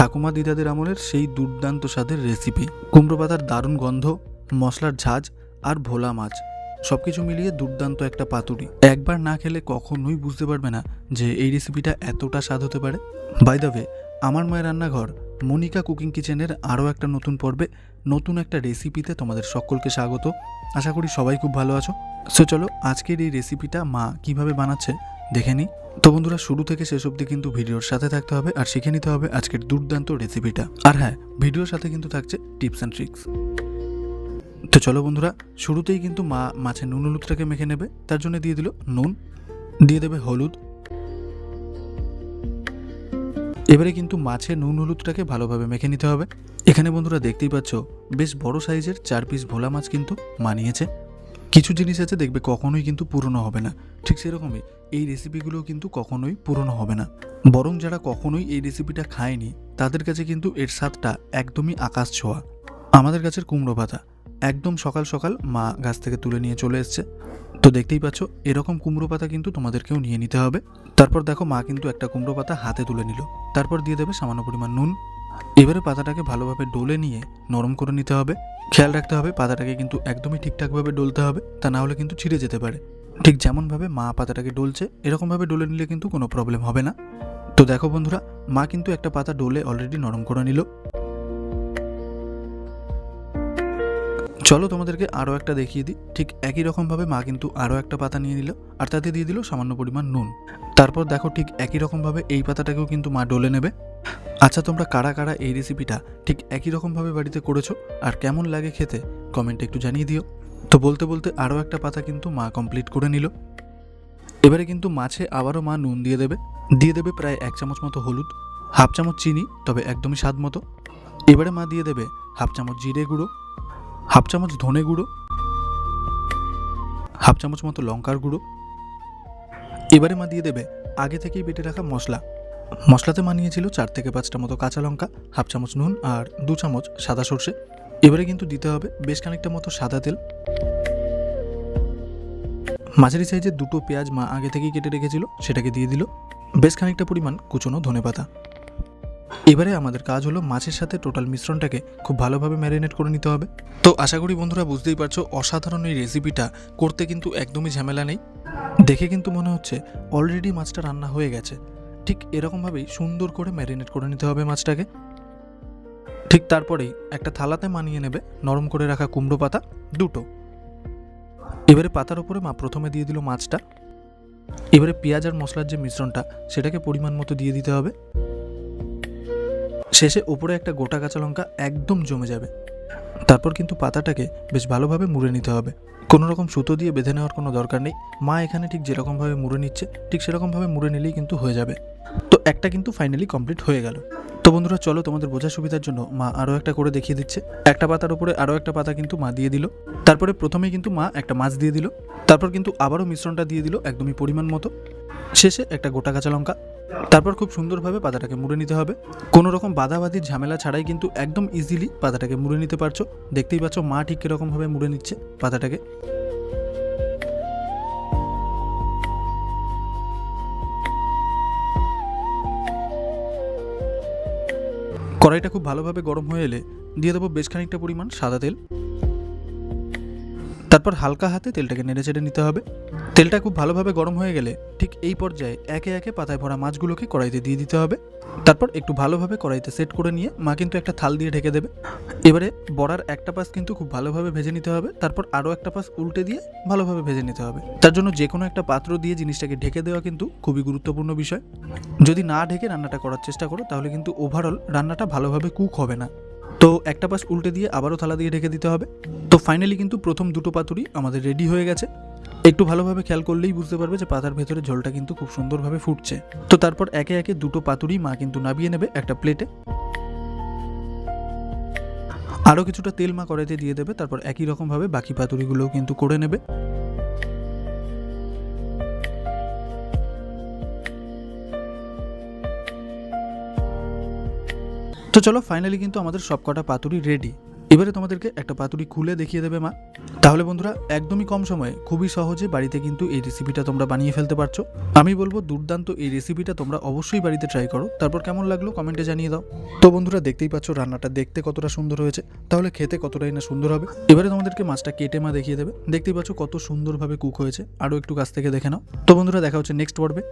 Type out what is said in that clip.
ঠাকুমা দিদাদের আমলের সেই দুর্দান্ত স্বাদের রেসিপি। কুমড়ো পাতার দারুণ গন্ধ, মশলার ঝাঁজ আর ভোলা মাছ সবকিছু মিলিয়ে দুর্দান্ত একটা পাতুরি। একবার না খেলে কখনোই বুঝতে পারবে না যে এই রেসিপিটা এতটা স্বাদ হতে পারে। বাই দ্য ওয়ে, আমার মায়ের রান্নাঘর মনিকা কুকিং কিচেনের আরও একটা নতুন পর্বে, নতুন একটা রেসিপিতে তোমাদের সকলকে স্বাগত। আশা করি সবাই খুব ভালো আছো। সো চলো আজকের এই রেসিপিটা মা কিভাবে বানাচ্ছে দেখে নিই। তো বন্ধুরা, শুরু থেকে শেষ অবধি কিন্তু ভিডিওর সাথে থাকতে হবে আর শিখে নিতে হবে আজকের দুর্দান্ত রেসিপিটা। আর হ্যাঁ, ভিডিওর সাথে কিন্তু থাকছে টিপস অ্যান্ড ট্রিক্স। তো চলো বন্ধুরা, শুরুতেই কিন্তু মা মাছের নুন হলুদটাকে মেখে নেবে। তার জন্য দিয়ে দিল নুন, দিয়ে দেবে হলুদ। এবারে কিন্তু মাছের নুন হলুদটাকে ভালোভাবে মেখে নিতে হবে। এখানে বন্ধুরা দেখতেই পাচ্ছ বেশ বড় সাইজের 4 পিস ভোলা মাছ কিন্তু মানিয়েছে। কিছু জিনিস আছে দেখবে কখনোই কিন্তু পুরনো হবে না, ঠিক সেরকমই এই রেসিপিগুলো কিন্তু কখনোই পুরনো হবে না। বরং যারা কখনোই এই রেসিপিটা খায়নি তাদের কাছে কিন্তু এর স্বাদটা একদমই আকাশ ছোঁয়া। আমাদের গাছের কুমড়ো পাতা একদম সকাল সকাল মা গাছ থেকে তুলে নিয়ে চলে এসছে। তো দেখতেই পাচ্ছ এরকম কুমড়ো পাতা কিন্তু তোমাদেরকেও নিয়ে নিতে হবে। তারপর দেখো মা কিন্তু একটা কুমড়ো পাতা হাতে তুলে নিল। তারপর দিয়ে দেবে সামান্য পরিমাণ নুন। এবারে পাতাটাকে ভালোভাবে ডলে নিয়ে নরম করে নিতে হবে। খেয়াল রাখতে হবে পাতাটাকে কিন্তু একদমই ঠিকঠাকভাবে ডলতে হবে, তা না হলে কিন্তু ছিঁড়ে যেতে পারে। ঠিক যেমনভাবে মা পাতাটাকে ডলছে এরকমভাবে ডলে নিলে কিন্তু কোনো প্রবলেম হবে না। তো দেখো বন্ধুরা, মা কিন্তু একটা পাতা ডলে অলরেডি নরম করে নিল। চলো তোমাদেরকে আরও একটা দেখিয়ে দিই। ঠিক একই রকমভাবে মা কিন্তু আরও একটা পাতা নিয়ে নিল আর তাতে দিয়ে দিল সামান্য পরিমাণ নুন। তারপর দেখো ঠিক একই রকমভাবে এই পাতাটাকেও কিন্তু মা ডলে নেবে। আচ্ছা, তোমরা কারা কারা এই রেসিপিটা ঠিক একই রকমভাবে বাড়িতে করেছো আর কেমন লাগে খেতে কমেন্টে একটু জানিয়ে দিও। তো বলতে বলতে আরও একটা পাতা কিন্তু মা কমপ্লিট করে নিল। এবারে কিন্তু মাছে আবারও মা নুন দিয়ে দেবে প্রায় 1 চামচ মতো হলুদ, হাফ চামচ চিনি, তবে একদমই স্বাদ মতো। এবারে মা দিয়ে দেবে হাফ চামচ জিরে গুঁড়ো, হাফ চামচ ধনে গুঁড়ো, হাফ চামচ মতো লঙ্কার গুঁড়ো। এবারে মা দিয়ে দেবে আগে থেকেই বেটে রাখা মশলাতে মা নিয়েছিল 4 থেকে 5টা মতো কাঁচা লঙ্কা, হাফ চামচ নুন আর 2 চামচ সাদা সর্ষে। এবারে কিন্তু দিতে হবে বেশ খানিকটা মতো সাদা তেল। মাঝারি সাইজের 2টো পেঁয়াজ মা আগে থেকেই কেটে রেখেছিল, সেটাকে দিয়ে দিল। বেশ খানিকটা পরিমাণ কুচনো ধনেপাতা। এবারে আমাদের কাজ হলো মাছের সাথে টোটাল মিশ্রণটাকে খুব ভালোভাবে ম্যারিনেট করে নিতে হবে। তো আশা করি বন্ধুরা বুঝতেই পারছো অসাধারণ এই রেসিপিটা করতে কিন্তু একদমই ঝামেলা নেই। দেখে কিন্তু মনে হচ্ছে অলরেডি মাছটা রান্না হয়ে গেছে। ঠিক এরকমভাবেই সুন্দর করে ম্যারিনেট করে নিতে হবে মাছটাকে। ঠিক তারপরেই একটা থালাতে মানিয়ে নেবে নরম করে রাখা কুমড়ো পাতা 2টো। এবারে পাতার উপরে মা প্রথমে দিয়ে দিল মাছটা। এবারে পেঁয়াজ আর মশলার যে মিশ্রণটা সেটাকে পরিমাণ মতো দিয়ে দিতে হবে। শেষে ওপরে একটা গোটা কাঁচা লঙ্কা একদম জমে যাবে। তারপর কিন্তু পাতাটাকে বেশ ভালোভাবে মুড়ে নিতে হবে। কোনো রকম সুতো দিয়ে বেঁধে নেওয়ার কোনো দরকার নেই। মা এখানে ঠিক যেরকমভাবে মুড়ে নিচ্ছে ঠিক সেরকমভাবে মুড়ে নিলেই কিন্তু হয়ে যাবে। তো একটা কিন্তু ফাইনালি কমপ্লিট হয়ে গেল। তো বন্ধুরা চলো তোমাদের বোঝার সুবিধার জন্য মা আরও একটা করে দেখিয়ে দিচ্ছে। একটা পাতার উপরে আরও একটা পাতা কিন্তু মা দিয়ে দিল। তারপরে প্রথমেই কিন্তু মা একটা মাছ দিয়ে দিল। তারপর কিন্তু আবারও মিশ্রণটা দিয়ে দিল একদমই পরিমাণ মতো। শেষে একটা গোটা কাঁচা লঙ্কা। তারপর খুব সুন্দরভাবে পাতাটাকে মুড়ে নিতে হবে। কোনো রকম বাদাবাদির ঝামেলা ছাড়াই কিন্তু একদম ইজিলি পাতাটাকে মুড়ে নিতে পারছো। দেখতেই পাচ্ছ মা ঠিক কীরকমভাবে মুড়ে নিচ্ছে পাতাটাকে। কড়াইটা খুব ভালোভাবে গরম হয়ে এলে দিয়ে দেবো বেশ খানিকটা পরিমাণ সাদা তেল। তারপর হালকা হাতে তেলটাকে নেড়ে চেড়ে নিতে হবে। তেলটা খুব ভালোভাবে গরম হয়ে গেলে ঠিক এই পর্যায়ে একে একে পাতায় ভরা মাছগুলোকে কড়াইতে দিয়ে দিতে হবে। তারপর একটু ভালোভাবে কড়াইতে সেট করে নিয়ে মা কিন্তু একটা থাল দিয়ে ঢেকে দেবে। এবারে বড়ার একটা পাশ কিন্তু খুব ভালোভাবে ভেজে নিতে হবে। তারপর আরও একটা পাশ উল্টে দিয়ে ভালোভাবে ভেজে নিতে হবে। তার জন্য যে কোনো একটা পাত্র দিয়ে জিনিসটাকে ঢেকে দেওয়া কিন্তু খুবই গুরুত্বপূর্ণ বিষয়। যদি না ঢেকে রান্নাটা করার চেষ্টা করো তাহলে কিন্তু ওভারঅল রান্নাটা ভালোভাবে কুক হবে না। তো একটা পাশ উল্টে দিয়ে আবারও থালা দিয়ে ঢেকে দিতে হবে। তো ফাইনালি কিন্তু প্রথম 2টো পাতুরি আমাদের রেডি হয়ে গেছে। একটু ভালোভাবে খেয়াল করলেই বুঝতে পারবে যে পাতার ভেতরে ঝোলটা কিন্তু খুব সুন্দরভাবে ফুটছে। তো তারপর একে একে 2টো পাতুরি মা কিন্তু নামিয়ে নেবে একটা প্লেটে। আরও কিছুটা তেল মা কড়াইতে দিয়ে দেবে। তারপর একই রকমভাবে বাকি পাতুরিগুলোও কিন্তু করে নেবে। তো চলো ফাইনালি কিন্তু আমাদের সবকটা পাতুরি রেডি। এবারে তোমাদেরকে একটা পাতুরি খুলে দেখিয়ে দেবে মা। তাহলে বন্ধুরা একদমই কম সময়ে খুবই সহজে বাড়িতে কিন্তু এই রেসিপিটা তোমরা বানিয়ে ফেলতে পারছো। আমি বলবো দুর্দান্ত এই রেসিপিটা তোমরা অবশ্যই বাড়িতে ট্রাই করো, তারপর কেমন লাগলো কমেন্টে জানিয়ে দাও। তো বন্ধুরা দেখতেই পাচ্ছ রান্নাটা দেখতে কতটা সুন্দর হয়েছে, তাহলে খেতে কতটাই না সুন্দর হবে। এবারে তোমাদেরকে মাছটা কেটে মা দেখিয়ে দেবে। দেখতেই পাচ্ছ কত সুন্দরভাবে কুক হয়েছে, আরও একটু কাছ থেকে দেখে নাও। তো বন্ধুরা দেখা হচ্ছে নেক্সট পর্বে।